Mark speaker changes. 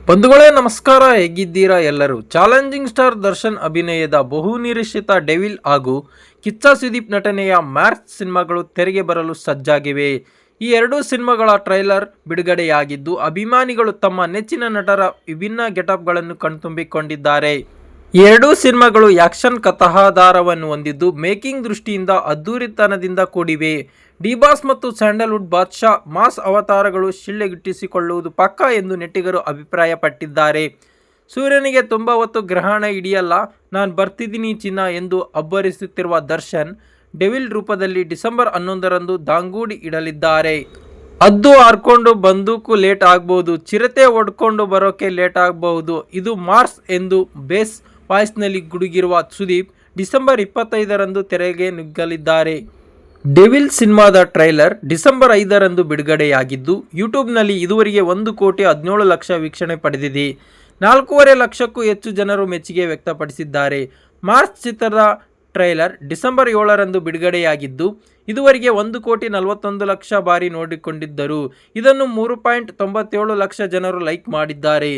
Speaker 1: ಬಂಧುಗಳೇ ನಮಸ್ಕಾರ, ಹೇಗಿದ್ದೀರಾ ಎಲ್ಲರೂ? ಚಾಲೆಂಜಿಂಗ್ ಸ್ಟಾರ್ ದರ್ಶನ್ ಅಭಿನಯದ ಬಹು ನಿರೀಕ್ಷಿತ ಡೆವಿಲ್ ಹಾಗೂ ಕಿಚ್ಚ ಸುದೀಪ್ ನಟನೆಯ ಮಾರ್ಚ್ ಸಿನಿಮಾಗಳು ತೆರೆಗೆ ಬರಲು ಸಜ್ಜಾಗಿವೆ. ಈ ಎರಡೂ ಸಿನಿಮಾಗಳ ಟ್ರೈಲರ್ ಬಿಡುಗಡೆಯಾಗಿದ್ದು, ಅಭಿಮಾನಿಗಳು ತಮ್ಮ ನೆಚ್ಚಿನ ನಟರ ವಿಭಿನ್ನ ಗೆಟಪ್ಗಳನ್ನು ಕಣ್ತುಂಬಿಕೊಂಡಿದ್ದಾರೆ. ಈ ಎರಡೂ ಸಿನಿಮಾಗಳು ಆಕ್ಷನ್ ಕಥಾಧಾರವನ್ನು ಹೊಂದಿದ್ದು, ಮೇಕಿಂಗ್ ದೃಷ್ಟಿಯಿಂದ ಅದ್ದೂರಿತನದಿಂದ ಕೂಡಿವೆ. ಡಿ ಬಾಸ್ ಮತ್ತು ಸ್ಯಾಂಡಲ್ವುಡ್ ಬಾದ್ಶಾ ಮಾಸ್ ಅವತಾರಗಳು ಶಿಳ್ಳೆಗಿಟ್ಟಿಸಿಕೊಳ್ಳುವುದು ಪಕ್ಕಾ ಎಂದು ನೆಟ್ಟಿಗರು ಅಭಿಪ್ರಾಯಪಟ್ಟಿದ್ದಾರೆ. ಸೂರ್ಯನಿಗೆ ತುಂಬ ಹೊತ್ತು ಗ್ರಹಣ ಹಿಡಿಯಲ್ಲ, ನಾನು ಬರ್ತಿದ್ದೀನಿ ಚಿನ್ನ ಎಂದು ಅಬ್ಬರಿಸುತ್ತಿರುವ ದರ್ಶನ್ ಡೆವಿಲ್ ರೂಪದಲ್ಲಿ ಡಿಸೆಂಬರ್ 11ರಂದು ದಾಂಗೂಡಿ ಇಡಲಿದ್ದಾರೆ. ಹದ್ದು ಹಾರ್ಕೊಂಡು ಬಂದೂಕು ಲೇಟ್ ಆಗ್ಬಹುದು, ಚಿರತೆ ಹೊಡ್ಕೊಂಡು ಬರೋಕೆ ಲೇಟ್ ಆಗಬಹುದು, ಇದು ಮಾರ್ಸ್ ಎಂದು ಬೇಸ್ ವಾಯ್ಸ್ನಲ್ಲಿ ಗುಡುಗಿರುವ ಸುದೀಪ್ ಡಿಸೆಂಬರ್ 25ರಂದು ತೆರೆಗೆ ನುಗ್ಗಲಿದ್ದಾರೆ. ಡೆವಿಲ್ ಸಿನಿಮಾದ ಟ್ರೈಲರ್ ಡಿಸೆಂಬರ್ 5ರಂದು ಬಿಡುಗಡೆಯಾಗಿದ್ದು, ಯೂಟ್ಯೂಬ್ನಲ್ಲಿ ಇದುವರೆಗೆ 1,17,00,000 ವೀಕ್ಷಣೆ ಪಡೆದಿದೆ. 4.5 ಲಕ್ಷಕ್ಕೂ ಹೆಚ್ಚು ಜನರು ಮೆಚ್ಚುಗೆ ವ್ಯಕ್ತಪಡಿಸಿದ್ದಾರೆ. ಮಾರ್ಚ್ ಚಿತ್ರದ ಟ್ರೈಲರ್ ಡಿಸೆಂಬರ್ 7ರಂದು ಬಿಡುಗಡೆಯಾಗಿದ್ದು, ಇದುವರೆಗೆ 1,41,00,000 ಬಾರಿ ನೋಡಿಕೊಂಡಿದ್ದರು. ಇದನ್ನು 3.97 ಲಕ್ಷ ಜನರು ಲೈಕ್ ಮಾಡಿದ್ದಾರೆ.